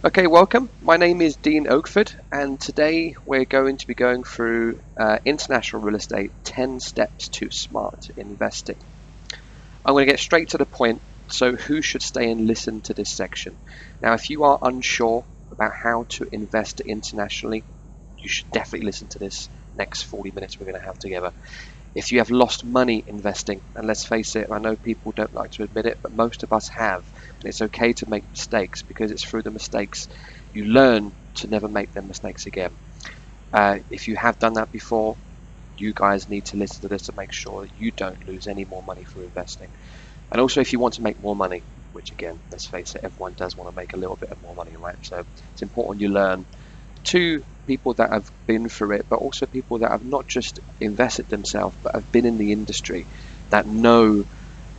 Okay, welcome. My name is Dean Oakford, and today we're going to be going through international real estate 10 steps to smart investing. I'm going to get straight to the point, so who should stay and listen to this section? Now, if you are unsure about how to invest internationally, you should definitely listen to this next 40 minutes we're going to have together. If you have lost money investing, and let's face it, I know people don't like to admit it, but most of us have, and it's okay to make mistakes because it's through the mistakes you learn to never make them mistakes again. If you have done that before, you guys need to listen to this to make sure that you don't lose any more money through investing. And also, if you want to make more money, which again, let's face it, everyone does want to make a little bit of more money, right? So it's important you learn to people that have been through it, but also people that have not just invested themselves, but have been in the industry, that know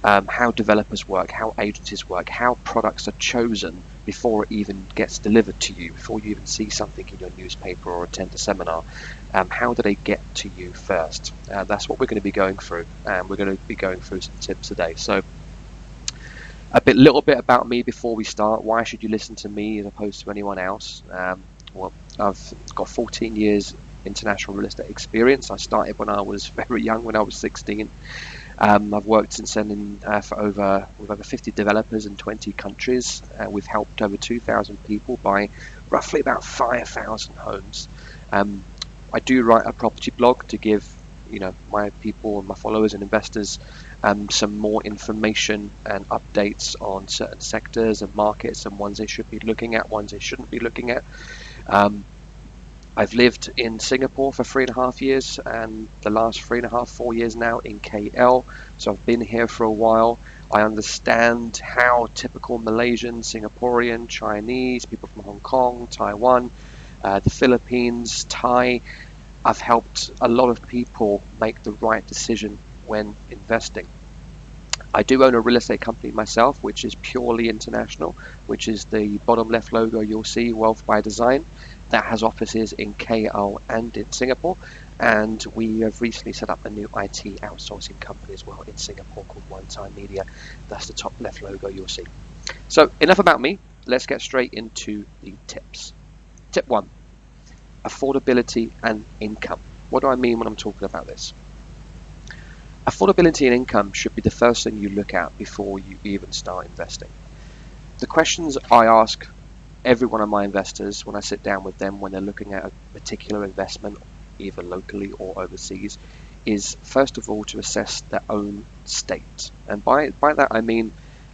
how developers work, how agencies work, how products are chosen before it even gets delivered to you, before you even see something in your newspaper or attend a seminar. How do they get to you first? That's what we're going to be going through, and we're going to be going through some tips today. So little bit about me before we start. Why should you listen to me as opposed to anyone else? Well, I've got 14 years international real estate experience. I started when I was very young, when I was 16. I've worked since then with over 50 developers in 20 countries. We've helped over 2,000 people buy roughly about 5,000 homes. I do write a property blog to give my people and my followers and investors some more information and updates on certain sectors and markets, and ones they should be looking at, ones they shouldn't be looking at. I've lived in Singapore for 3.5 years, and the last 4 years now in KL. So I've been here for a while. I understand how typical Malaysian, Singaporean, Chinese, people from Hong Kong, Taiwan, the Philippines, Thai. I've helped a lot of people make the right decision when investing. I do own a real estate company myself, which is purely international, which is the bottom left logo you'll see, Wealth by Design. That has offices in KL and in Singapore, and we have recently set up a new IT outsourcing company as well in Singapore called One Time Media. That's the top left logo you'll see. So enough about me. Let's get straight into the tips. Tip 1, affordability and income. What do I mean when I'm talking about this? Affordability and income should be the first thing you look at before you even start investing. The questions I ask every one of my investors when I sit down with them when they're looking at a particular investment, either locally or overseas, is first of all to assess their own state. And by that I mean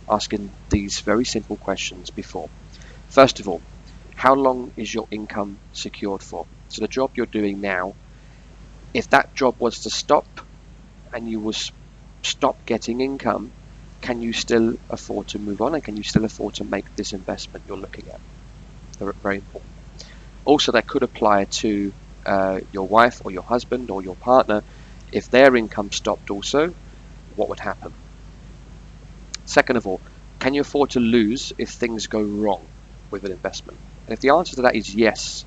asking these very simple questions before. First of all, how long is your income secured for? So the job you're doing now, if that job was to stop and you was stop getting income, can you still afford to move on, and can you still afford to make this investment you're looking at? Very important. Also, that could apply to your wife or your husband or your partner. If their income stopped also, what would happen? Second of all, can you afford to lose if things go wrong with an investment? And if the answer to that is yes,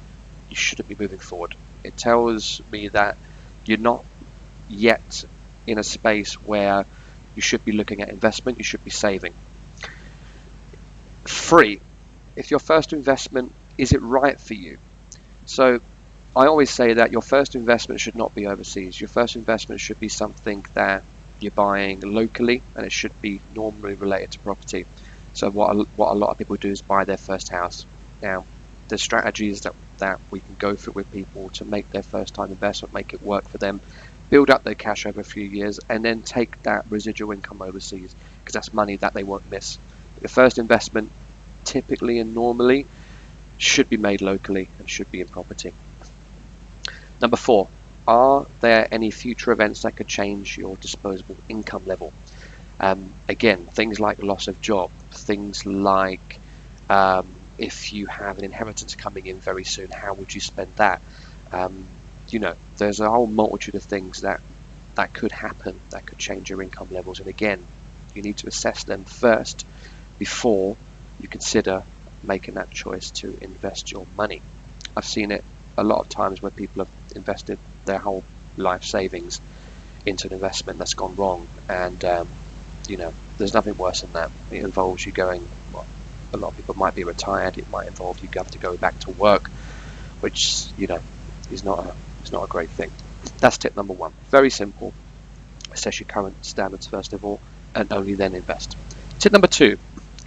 you shouldn't be moving forward. It tells me that you're not yet in a space where you should be looking at investment, you should be saving. 3, if your first investment, is it right for you? So I always say that your first investment should not be overseas. Your first investment should be something that you're buying locally, and it should be normally related to property. So what a lot of people do is buy their first house. Now, there's strategies that we can go through with people to make their first time investment, make it work for them, build up their cash over a few years, and then take that residual income overseas, because that's money that they won't miss. Your first investment typically and normally should be made locally and should be in property. Number 4, are there any future events that could change your disposable income level? Again, things like loss of job, things like if you have an inheritance coming in very soon, how would you spend that? There's a whole multitude of things that could happen that could change your income levels, and again, you need to assess them first before you consider making that choice to invest your money. I've seen it a lot of times where people have invested their whole life savings into an investment that's gone wrong, and there's nothing worse than that. It involves you going A lot of people might be retired. It might involve you have to go back to work, which is not a great thing. That's tip number one. Very simple. Assess your current standards first of all, and only then invest. Tip number two,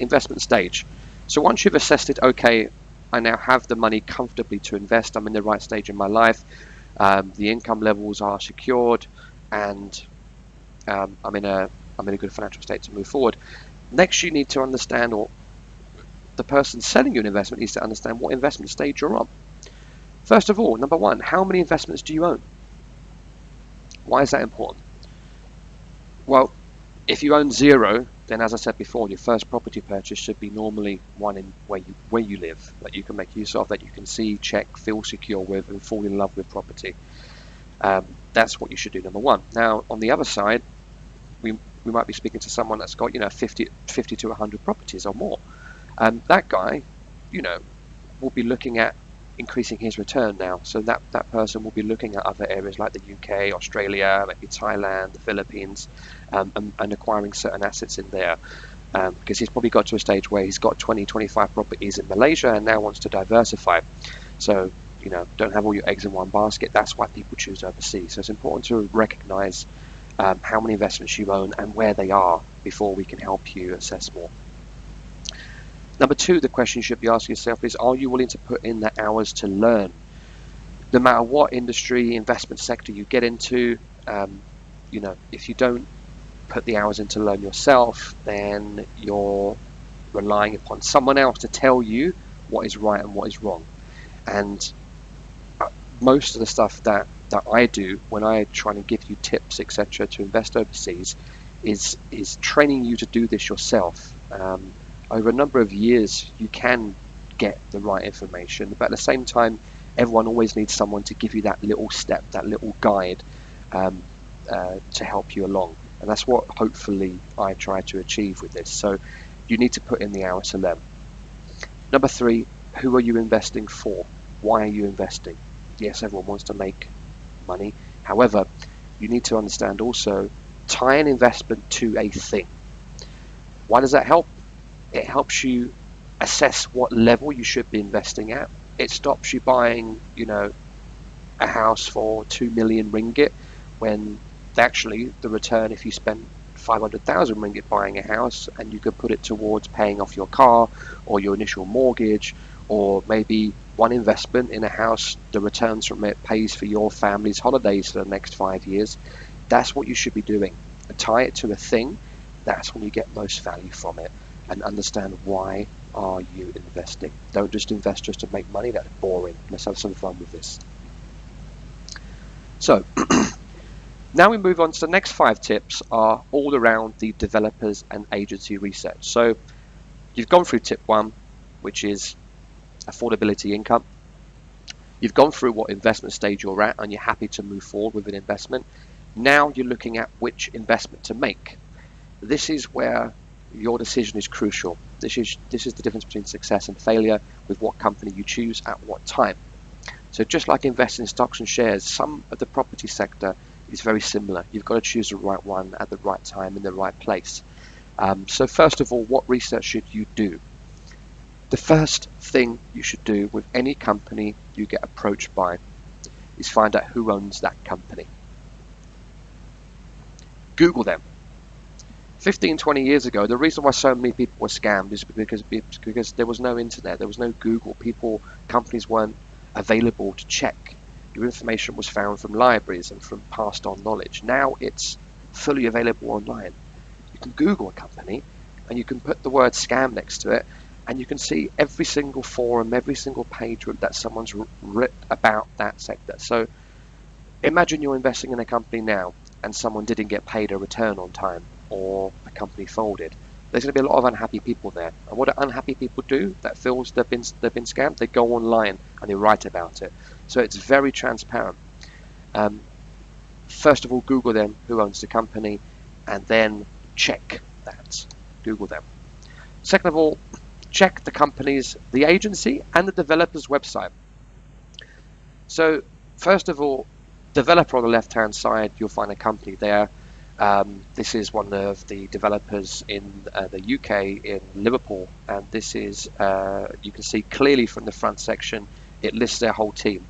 investment stage. So once you've assessed it, okay, I now have the money comfortably to invest. I'm in the right stage in my life. The income levels are secured, and I'm in a good financial state to move forward. Next, you need to understand, or the person selling you an investment needs to understand what investment stage you're on. First of all, number one, how many investments do you own? Why is that important? Well, if you own zero, then as I said before, your first property purchase should be normally one in where you live, that you can make use of, that you can see, check, feel secure with, and fall in love with property. That's what you should do, number one. Now, on the other side, we might be speaking to someone that's got 50 to 100 properties or more. That guy, will be looking at increasing his return now. So that person will be looking at other areas like the UK, Australia, maybe Thailand, the Philippines, and acquiring certain assets in there. Because he's probably got to a stage where he's got 20, 25 properties in Malaysia and now wants to diversify. So, don't have all your eggs in one basket. That's why people choose overseas. So it's important to recognize how many investments you own and where they are before we can help you assess more. Number two, the question you should be asking yourself is, are you willing to put in the hours to learn? No matter what industry, investment sector you get into, if you don't put the hours in to learn yourself, then you're relying upon someone else to tell you what is right and what is wrong. And most of the stuff that I do when I try to give you tips, etc., to invest overseas is training you to do this yourself. Over a number of years, you can get the right information, but at the same time, everyone always needs someone to give you that little step, that little guide to help you along. And that's what hopefully I try to achieve with this. So you need to put in the hours to learn. Number three, who are you investing for? Why are you investing? Yes, everyone wants to make money. However, you need to understand also, tie an investment to a thing. Why does that help? It helps you assess what level you should be investing at. It stops you buying, a house for 2 million ringgit when actually the return, if you spend 500,000 ringgit buying a house, and you could put it towards paying off your car or your initial mortgage, or maybe one investment in a house, the returns from it pays for your family's holidays for the next 5 years. That's what you should be doing. Tie it to a thing. That's when you get most value from it. And understand, why are you investing? Don't just invest just to make money. That's boring. Let's have some fun with this. So now we move on to the next 5 tips, are all around the developers and agency research. So you've gone through tip 1, which is affordability income. You've gone through what investment stage you're at, and you're happy to move forward with an investment. Now you're looking at which investment to make. This is where your decision is crucial. This is the difference between success and failure with what company you choose at what time. So just like investing in stocks and shares, some of the property sector is very similar. You've got to choose the right one at the right time in the right place. So first of all, what research should you do? The first thing you should do with any company you get approached by is find out who owns that company. Google them. 15, 20 years ago, the reason why so many people were scammed is because there was no internet, there was no Google. Companies weren't available to check. Your information was found from libraries and from passed on knowledge. Now it's fully available online. You can Google a company and you can put the word scam next to it, and you can see every single forum, every single page that someone's written about that sector. So imagine you're investing in a company now and someone didn't get paid a return on time, or the company folded. There's going to be a lot of unhappy people there. And what do unhappy people do that feels they've been scammed? They go online and they write about it. So it's very transparent. First of all, Google them, who owns the company, and then check that. Google them. Second of all, check the agency and the developer's website. So first of all, developer on the left-hand side, you'll find a company there. This is one of the developers in the UK in Liverpool, and this is you can see clearly from the front section it lists their whole team.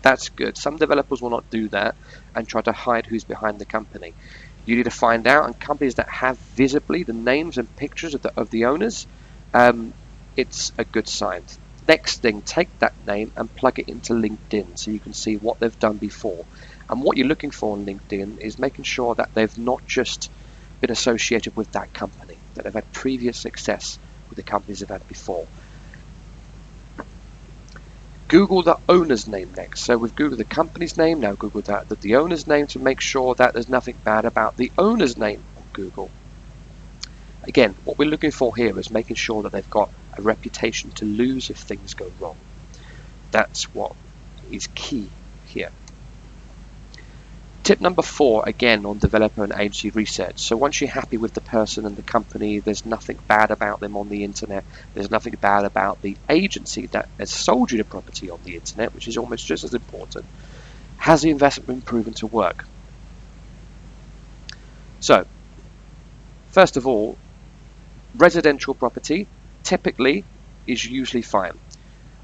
That's good. Some developers will not do that and try to hide who's behind the company. You need to find out, and companies that have visibly the names and pictures of the owners, it's a good sign. Next thing, take that name and plug it into LinkedIn so you can see what they've done before. And what you're looking for on LinkedIn is making sure that they've not just been associated with that company, that they've had previous success with the companies they've had before. Google the owner's name next. So we've Googled the company's name, now Google the owner's name to make sure that there's nothing bad about the owner's name on Google. Again, what we're looking for here is making sure that they've got a reputation to lose if things go wrong. That's what is key here. Tip number 4, again, on developer and agency research. So once you're happy with the person and the company, there's nothing bad about them on the internet, there's nothing bad about the agency that has sold you the property on the internet, which is almost just as important. Has the investment been proven to work? So, first of all, residential property typically is usually fine.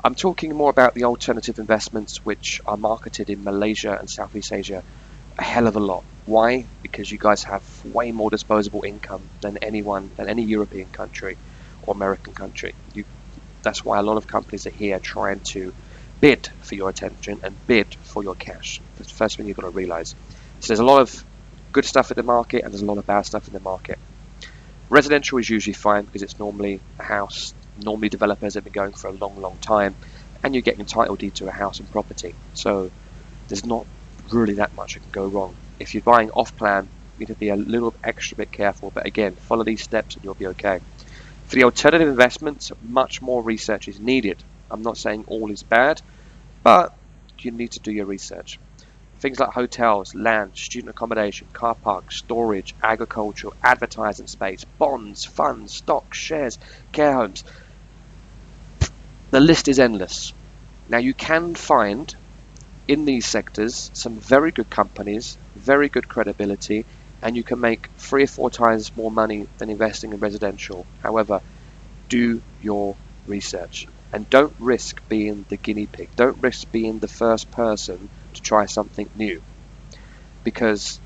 I'm talking more about the alternative investments which are marketed in Malaysia and Southeast Asia a hell of a lot. Why? Because you guys have way more disposable income than any European country or American country. That's why a lot of companies are here trying to bid for your attention and bid for your cash. That's the first thing you've got to realize. So there's a lot of good stuff in the market and there's a lot of bad stuff in the market. Residential is usually fine because it's normally a house, normally developers have been going for a long time, and you're getting a title deed to a house and property. So there's not really that much that can go wrong. If you're buying off plan, you need to be a little extra bit careful, but again, follow these steps and you'll be okay. For the alternative investments, much more research is needed. I'm not saying all is bad, but you need to do your research. Things like hotels, land, student accommodation, car parks, storage, agriculture, advertising space, bonds, funds, stocks, shares, care homes. The list is endless. Now you can find in these sectors some very good companies, very good credibility, and you can make 3 or 4 times more money than investing in residential. However, do your research and don't risk being the guinea pig. Don't risk being the first person to try something new, because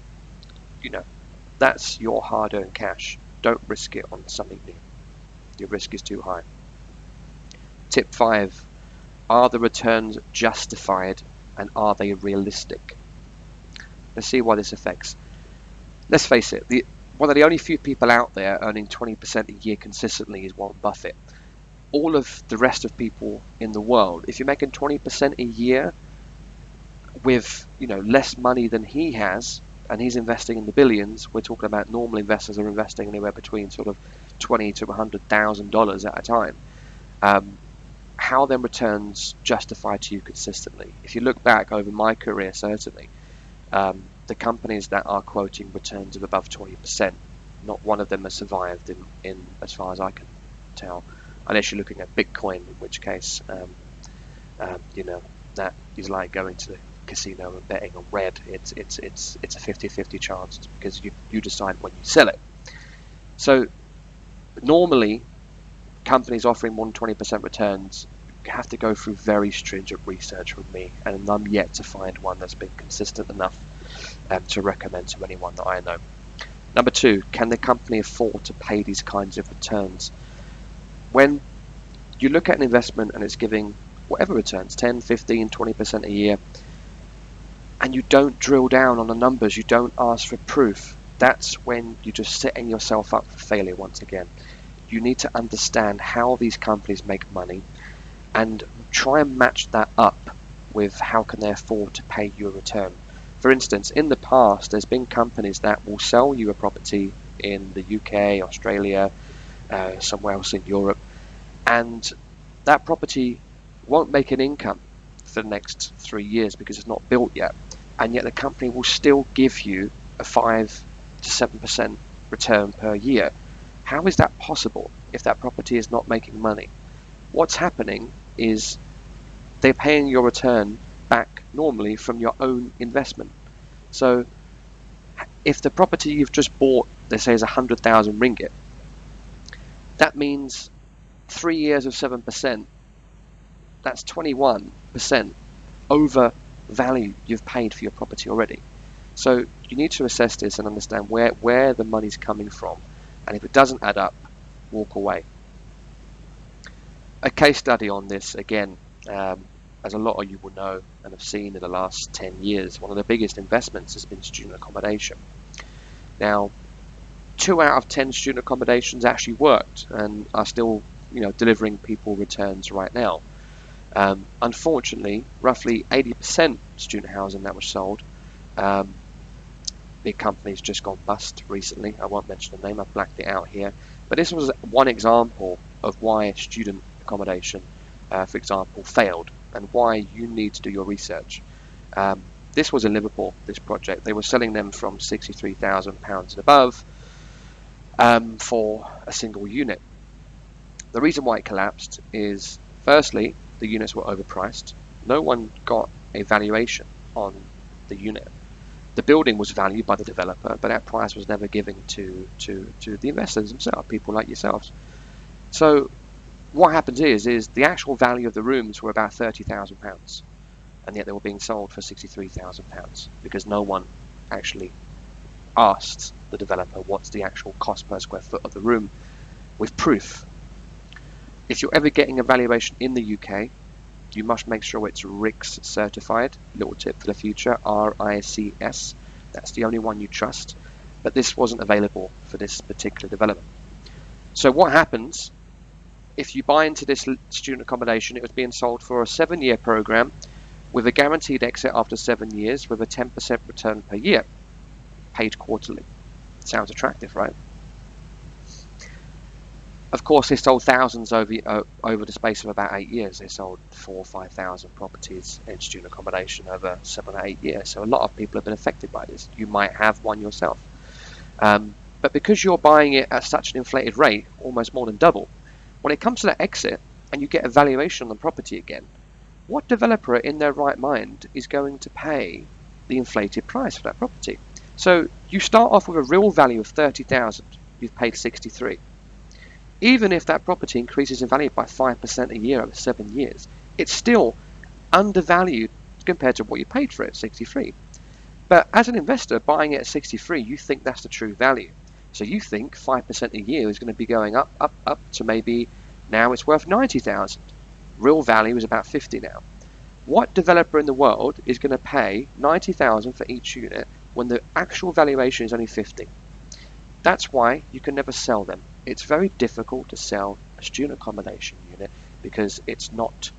that's your hard-earned cash. Don't risk it on something new. Your risk is too high. Tip 5, are the returns justified and are they realistic? Let's see why this affects. Let's face it, one of the only few people out there earning 20% a year consistently is Warren Buffett. All of the rest of people in the world, if you're making 20% a year with less money than he has, and he's investing in the billions, we're talking about normal investors are investing anywhere between sort of $20,000 to $100,000 at a time. How then returns justify to you consistently? If you look back over my career, certainly, the companies that are quoting returns of above 20%, not one of them has survived in as far as I can tell, unless you're looking at Bitcoin, in which case, that is like going to the casino and betting on red. It's a 50-50 chance because you decide when you sell it. So normally, companies offering more than 20% returns have to go through very stringent research with me, and I'm yet to find one that's been consistent enough to recommend to anyone that I know. Number 2, can the company afford to pay these kinds of returns? When you look at an investment and it's giving whatever returns, 10, 15, 20% a year, and you don't drill down on the numbers, you don't ask for proof, that's when you're just setting yourself up for failure once again. You need to understand how these companies make money and try and match that up with how can they afford to pay you a return. For instance, in the past, there's been companies that will sell you a property in the UK, Australia, somewhere else in Europe, and that property won't make an income for the next 3 years because it's not built yet, and yet the company will still give you a 5 to 7% return per year. How is that possible if that property is not making money? What's happening is they're paying your return back normally from your own investment. So if the property you've just bought, let's say, is 100,000 ringgit, that means 3 years of 7%, that's 21% over value you've paid for your property already. So you need to assess this and understand where the money's coming from, and if it doesn't add up, walk away. A case study on this, again, as a lot of you will know and have seen in the last 10 years, one of the biggest investments has been student accommodation. Now, 2 out of 10 student accommodations actually worked and are still, delivering people returns right now. Unfortunately, roughly 80% student housing that was sold, big companies just gone bust recently. I won't mention the name, I've blacked it out here. But this was one example of why student accommodation, for example, failed, and why you need to do your research. This was in Liverpool, this project. They were selling them from £63,000 and above for a single unit. The reason why it collapsed is, firstly, the units were overpriced. No one got a valuation on the unit. The building was valued by the developer, but that price was never given to the investors themselves, people like yourselves. So what happens is the actual value of the rooms were about £30,000, and yet they were being sold for £63,000 because no one actually asked the developer what's the actual cost per square foot of the room with proof. If you're ever getting a valuation in the UK, you must make sure it's RICS certified. Little tip for the future, RICS. That's the only one you trust. But this wasn't available for this particular development. So what happens if you buy into this student accommodation? It was being sold for a 7-year program with a guaranteed exit after 7 years with a 10% return per year, paid quarterly. Sounds attractive, right? Of course, they sold thousands over the space of about 8 years. They sold 4,000 or 5,000 properties in student accommodation over 7 or 8 years. So a lot of people have been affected by this. You might have one yourself. But because you're buying it at such an inflated rate, almost more than double, when it comes to that exit and you get a valuation on the property again, what developer in their right mind is going to pay the inflated price for that property? So you start off with a real value of 30,000, you've paid 63. Even if that property increases in value by 5% a year over 7 years, it's still undervalued compared to what you paid for it at 63. But as an investor buying it at 63, you think that's the true value. So you think 5% a year is going to be going up to maybe now it's worth 90,000. Real value is about 50 now. What developer in the world is going to pay 90,000 for each unit when the actual valuation is only 50? That's why you can never sell them. It's very difficult to sell a student accommodation unit because it's not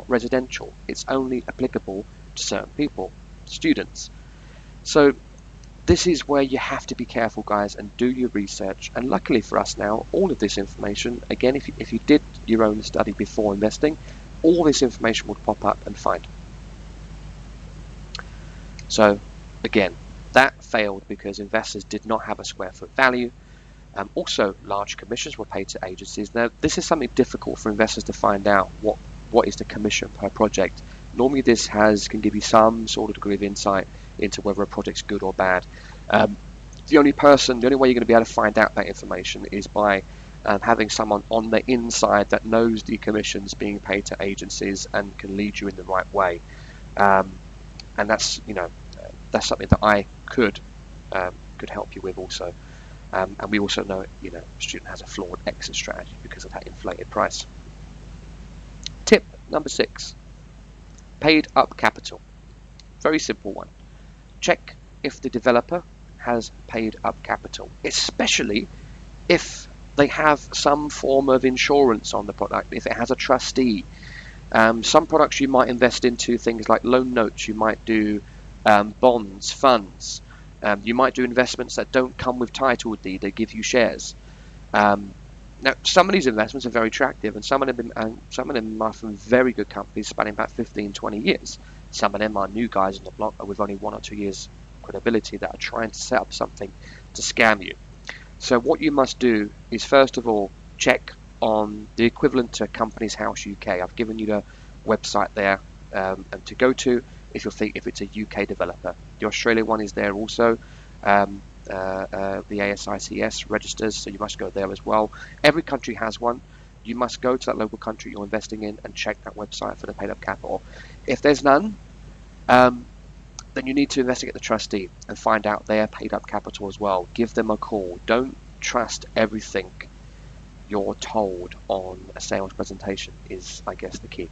residential. It's only applicable to certain people, students. So this is where you have to be careful, guys, and do your research. And luckily for us now, all of this information, again, if you did your own study before investing, all this information would pop up and find. So again, that failed because investors did not have a square foot value. Also, large commissions were paid to agencies. Now, this is something difficult for investors to find out. What is the commission per project? Normally, this can give you some sort of degree of insight into whether a project's good or bad. The only way you're going to be able to find out that information is by having someone on the inside that knows the commissions being paid to agencies and can lead you in the right way. And that's something that I could help you with also. And we also know, a student has a flawed exit strategy because of that inflated price. Tip number 6, paid up capital. Very simple one. Check if the developer has paid up capital, especially if they have some form of insurance on the product, if it has a trustee. Some products you might invest into things like loan notes, you might do bonds, funds. You might do investments that don't come with title deed, they give you shares. Now, some of these investments are very attractive, and some of them are from very good companies spanning about 15, 20 years. Some of them are new guys on the block with only 1 or 2 years credibility that are trying to set up something to scam you. So what you must do is, first of all, check on the equivalent to Companies House UK. I've given you the website there and to go to. if it's a UK developer. The Australia one is there also. The ASICS registers, so you must go there as well. Every country has one. You must go to that local country you're investing in and check that website for the paid up capital. If there's none, then you need to investigate the trustee and find out their paid up capital as well. Give them a call. Don't trust everything you're told on a sales presentation is, I guess, the key.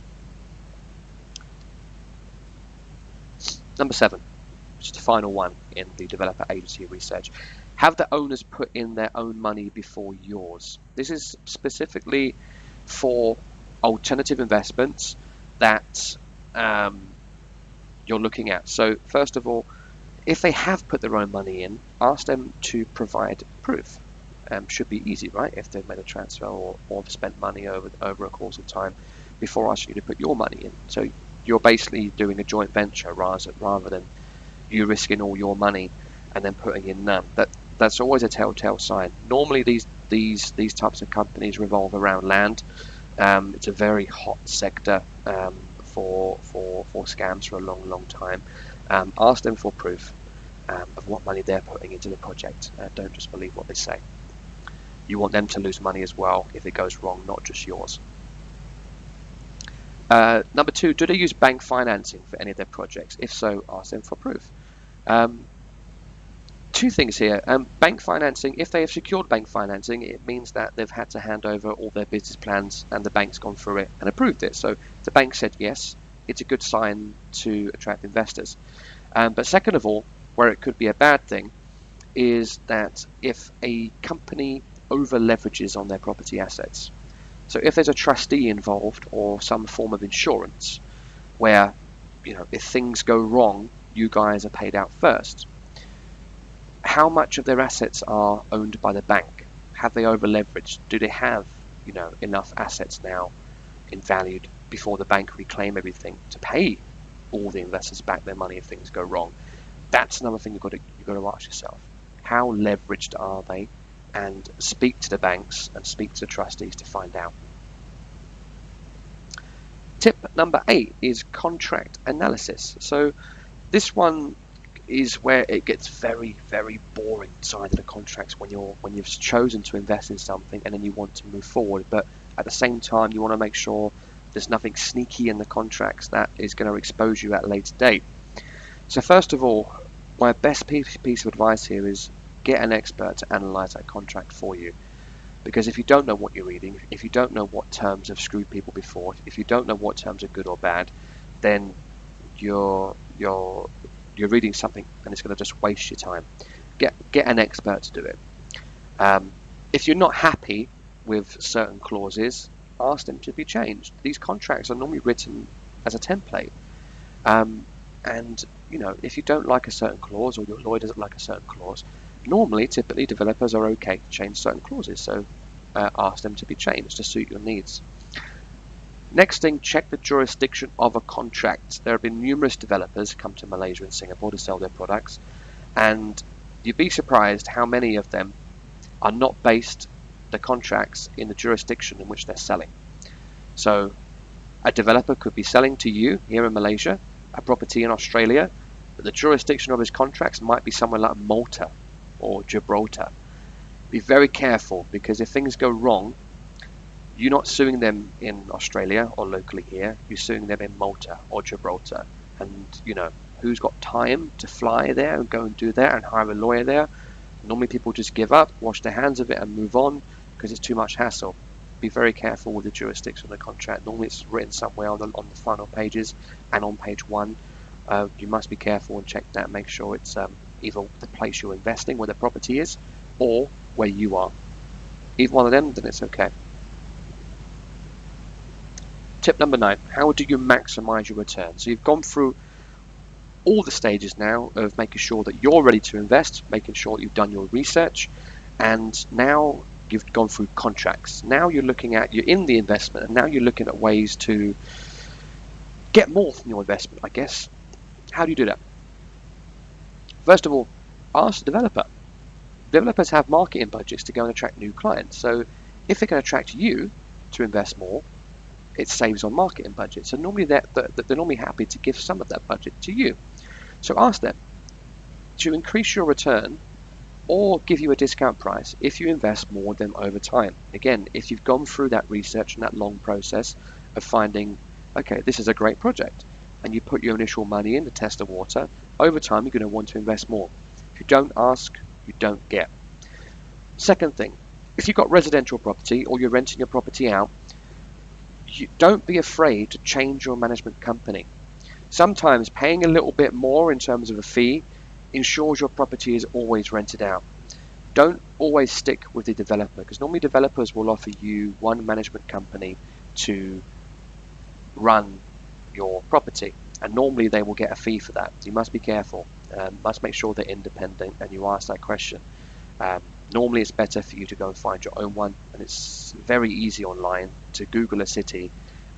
Number 7, which is the final one in the developer agency research. Have the owners put in their own money before yours. This is specifically for alternative investments that you're looking at. So first of all, if they have put their own money in, ask them to provide proof. Should be easy, right? If they've made a transfer or spent money over a course of time before asking you to put your money in. So you're basically doing a joint venture rather than you risking all your money and then putting in none. That's always a telltale sign. Normally these types of companies revolve around land. It's a very hot sector for scams for a long time. Ask them for proof of what money they're putting into the project. Don't just believe what they say. You want them to lose money as well if it goes wrong, not just yours. Number 2, do they use bank financing for any of their projects? If so, ask them for proof. 2 things here. Bank financing, if they have secured bank financing, it means that they've had to hand over all their business plans and the bank's gone through it and approved it. So if the bank said yes, it's a good sign to attract investors. But second of all, where it could be a bad thing, is that if a company over leverages on their property assets. So if there's a trustee involved or some form of insurance where, if things go wrong, you guys are paid out first. How much of their assets are owned by the bank? Have they over leveraged? Do they have, enough assets now in valued before the bank reclaim everything to pay all the investors back their money if things go wrong? That's another thing you've got to ask yourself. How leveraged are they? And speak to the banks and speak to the trustees to find out. Tip number 8 is contract analysis. So this one is where it gets very, very boring side of the contracts when you've chosen to invest in something and then you want to move forward, but at the same time you want to make sure there's nothing sneaky in the contracts that is going to expose you at a later date. So first of all, my best piece of advice here is get an expert to analyze that contract for you. Because if you don't know what you're reading, if you don't know what terms have screwed people before, if you don't know what terms are good or bad, then you're reading something and it's going to just waste your time. Get an expert to do it. If you're not happy with certain clauses, ask them to be changed. These contracts are normally written as a template. And if you don't like a certain clause or your lawyer doesn't like a certain clause, typically developers are okay to change certain clauses, so ask them to be changed to suit your needs. Next thing, check the jurisdiction of a contract. There have been numerous developers come to Malaysia and Singapore to sell their products, and you'd be surprised how many of them are not based the contracts in the jurisdiction in which they're selling. So a developer could be selling to you here in Malaysia a property in Australia, but the jurisdiction of his contracts might be somewhere like Malta or Gibraltar. Be very careful, because if things go wrong, you're not suing them in Australia or locally here, you're suing them in Malta or Gibraltar. And who's got time to fly there and go and do that and hire a lawyer there? Normally people just give up, wash their hands of it and move on because it's too much hassle. Be very careful with the jurisdiction of the contract. Normally it's written somewhere on the final pages and on page 1. You must be careful and check that, make sure it's either the place you're investing where the property is or where you are. Either one of them, then it's okay. Tip number 9, how do you maximize your return? So you've gone through all the stages now of making sure that you're ready to invest, making sure that you've done your research, and now you've gone through contracts. Now you're in the investment, and now you're looking at ways to get more from your investment, I guess. How do you do that? First of all, ask the developer. Developers have marketing budgets to go and attract new clients. So if they can attract you to invest more, it saves on marketing budget. So normally they're normally happy to give some of that budget to you. So ask them to increase your return or give you a discount price if you invest more with them over time. Again, if you've gone through that research and that long process of finding, okay, this is a great project, and you put your initial money in to test the water, over time you're going to want to invest more. If you don't ask, you don't get. Second thing, if you've got residential property or you're renting your property out, don't be afraid to change your management company. Sometimes paying a little bit more in terms of a fee ensures your property is always rented out. Don't always stick with the developer, because normally developers will offer you one management company to run your property, and normally they will get a fee for that. You must be careful. Must make sure they're independent, and you ask that question. Normally it's better for you to go and find your own one, and it's very easy online to Google a city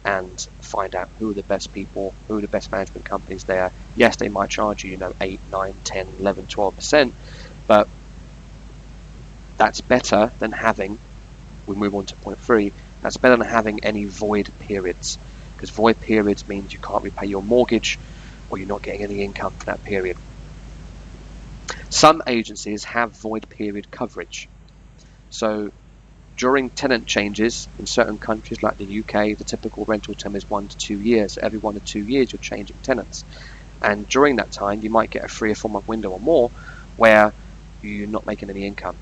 and find out who are the best people, who are the best management companies there. Yes, they might charge you, 8, 9, 10, 11, 12%, but that's better than having, we move on to point 3, that's better than having any void periods, because void periods means you can't repay your mortgage or you're not getting any income for that period. Some agencies have void period coverage. So during tenant changes in certain countries like the UK, the typical rental term is 1 to 2 years. Every 1 to 2 years you're changing tenants, and during that time you might get a 3 or 4 month window or more where you're not making any income.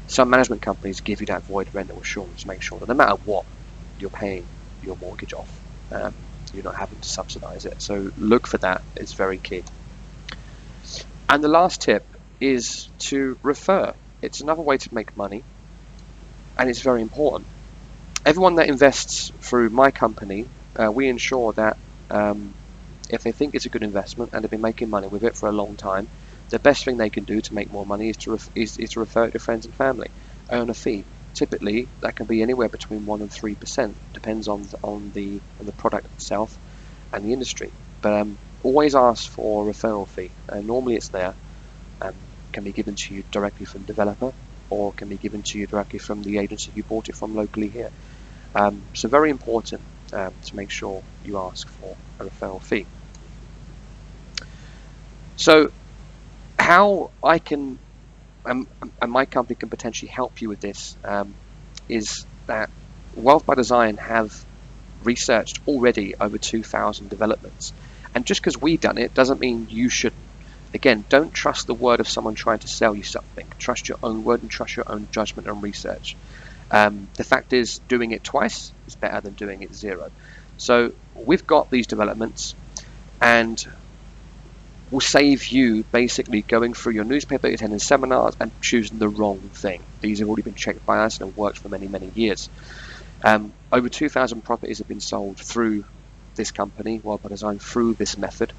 Some management companies give you that void rental assurance to make sure that no matter what, you're paying your mortgage off. You're not having to subsidize it. So look for that. It's very key. And the last tip is to refer. It's another way to make money, and it's very important. Everyone that invests through my company, we ensure that if they think it's a good investment and they've been making money with it for a long time, the best thing they can do to make more money is to refer it to friends and family, earn a fee. Typically, that can be anywhere between 1 and 3%, depends on the product itself and the industry. But always ask for a referral fee. Normally, it's there. Can be given to you directly from the developer, or can be given to you directly from the agency you bought it from locally here. So very important to make sure you ask for a referral fee. So how I can and my company can potentially help you with this is that Wealth by Design have researched already over 2,000 developments, and just because we've done it doesn't mean you should. Again, don't trust the word of someone trying to sell you something. Trust your own word and trust your own judgment and research. The fact is, doing it twice is better than doing it 0. So we've got these developments, and will save you basically going through your newspaper, attending seminars, and choosing the wrong thing. These have already been checked by us and have worked for many, many years. Over 2,000 properties have been sold through this company, Wealth by Design, through this method.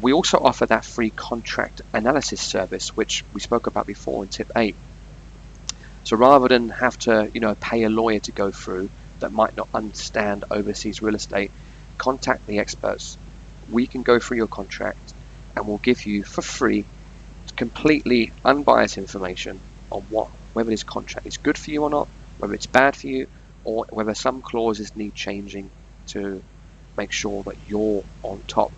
We also offer that free contract analysis service, which we spoke about before in tip 8. So rather than have to, pay a lawyer to go through that might not understand overseas real estate, contact the experts. We can go through your contract, and we'll give you for free completely unbiased information on whether this contract is good for you or not, whether it's bad for you, or whether some clauses need changing to make sure that you're on top.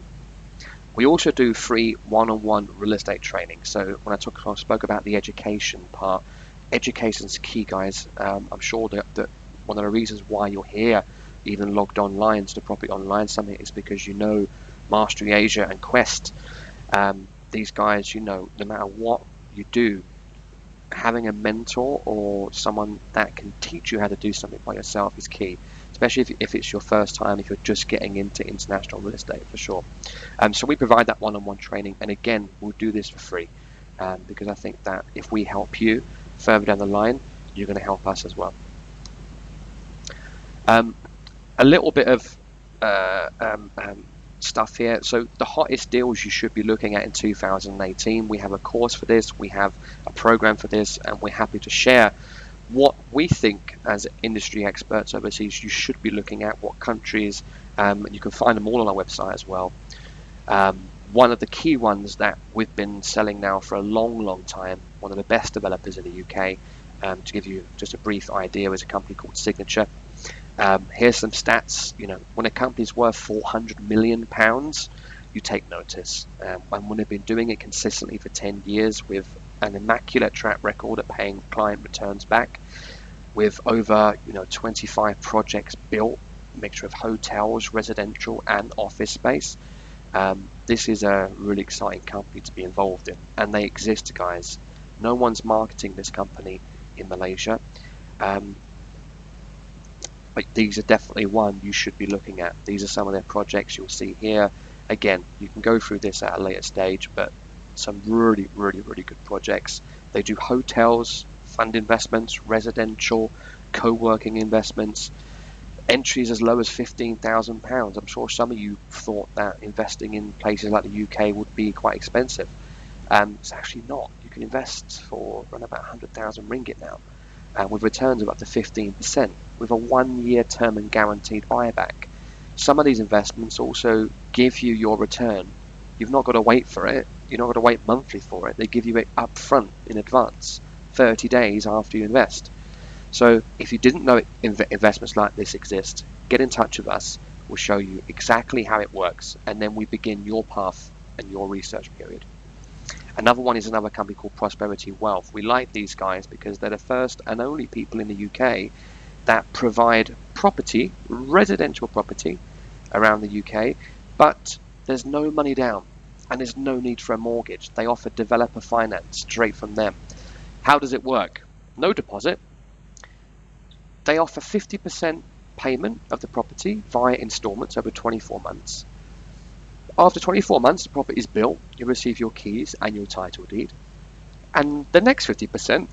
We also do free one-on-one real estate training. So when I spoke about the education part, education's key, guys. I'm sure that one of the reasons why you're here, even logged online to the Property Online Summit, is because Mastery Asia and Quest. These guys, no matter what you do, having a mentor or someone that can teach you how to do something by yourself is key, especially if it's your first time, if you're just getting into international real estate, for sure. So we provide that one-on-one training, and again, we'll do this for free, because I think that if we help you further down the line, you're going to help us as well. A little bit of stuff here. So the hottest deals you should be looking at in 2018. We have a course for this, we have a program for this, and we're happy to share what we think as industry experts overseas you should be looking at, what countries, and you can find them all on our website as well. One of the key ones that we've been selling now for a long time, one of the best developers in the UK, to give you just a brief idea, is a company called Signature. Here's some stats. When a company's worth £400 million, you take notice. And when they've been doing it consistently for 10 years with an immaculate track record at paying client returns back, with over 25 projects built, a mixture of hotels, residential and office space. This is a really exciting company to be involved in, and they exist, guys. No one's marketing this company in Malaysia, but these are definitely one you should be looking at. These are some of their projects you'll see here. Again, you can go through this at a later stage, but some really good projects. They do hotels, fund investments, residential, co-working investments, entries as low as £15,000. I'm sure some of you thought that investing in places like the UK would be quite expensive. It's actually not. You can invest for around about 100,000 ringgit now, with returns of up to 15%, with a 1-year term and guaranteed buyback. Some of these investments also give you your return. You've not got to wait for it. You're not got to wait monthly for it. They give you it up front in advance, 30 days after you invest. So if you didn't know investments like this exist, get in touch with us. We'll show you exactly how it works, and then we begin your path and your research period. Another one is another company called Prosperity Wealth. We like these guys because they're the first and only people in the UK that provide property, residential property, around the UK, but there's no money down and there's no need for a mortgage. They offer developer finance straight from them. How does it work? No deposit. They offer 50% payment of the property via installments over 24 months. After 24 months, the property is built, you receive your keys and your title deed. And the next 50%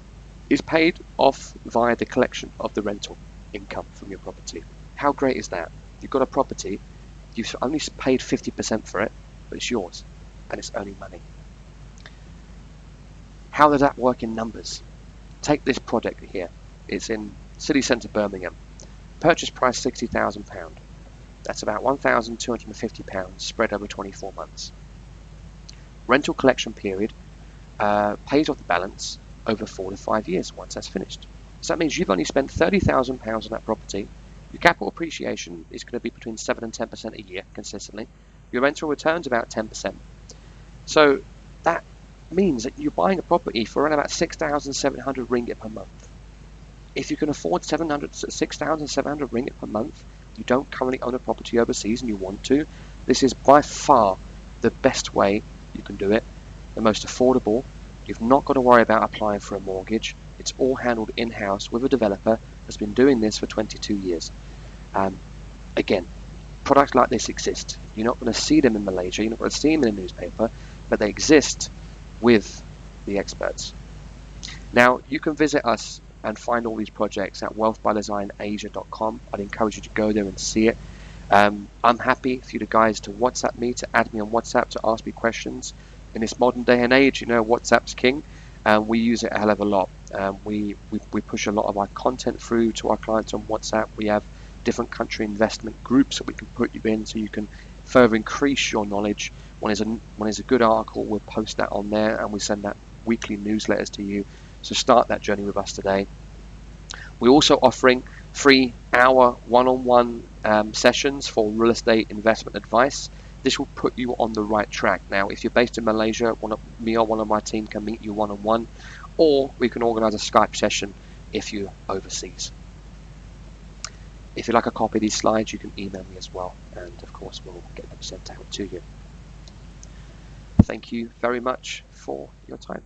is paid off via the collection of the rental income from your property. How great is that? You've got a property, you've only paid 50% for it, but it's yours and it's earning money. How does that work in numbers? Take this project here. It's in city centre Birmingham. Purchase price £60,000. That's about £1,250 spread over 24 months. Rental collection period pays off the balance over 4 to 5 years once that's finished. So that means you've only spent £30,000 on that property. Your capital appreciation is going to be between 7 and 10% a year consistently. Your rental return's about 10%. So that means that you're buying a property for around about 6,700 ringgit per month. If you can afford 6,700 ringgit per month, you don't currently own a property overseas and you want to, this is by far the best way you can do it, the most affordable. You've not got to worry about applying for a mortgage. It's all handled in-house with a developer that's been doing this for 22 years. Again, products like this exist. You're not going to see them in Malaysia, you're not going to see them in a newspaper, but they exist with the experts. Now, you can visit us and find all these projects at wealthbydesignAsia.com. I'd encourage you to go there and see it. I'm happy for you guys to WhatsApp me, to add me on WhatsApp, to ask me questions. In this modern day and age, WhatsApp's king. We use it a hell of a lot. We push a lot of our content through to our clients on WhatsApp. We have different country investment groups that we can put you in so you can further increase your knowledge. When there's a good article, we'll post that on there and we send that weekly newsletters to you. So start that journey with us today. We're also offering 3-hour one-on-one sessions for real estate investment advice. This will put you on the right track. Now, if you're based in Malaysia, me or one of my team can meet you one-on-one, or we can organize a Skype session if you're overseas. If you'd like a copy of these slides, you can email me as well, and of course we'll get them sent out to you. Thank you very much for your time.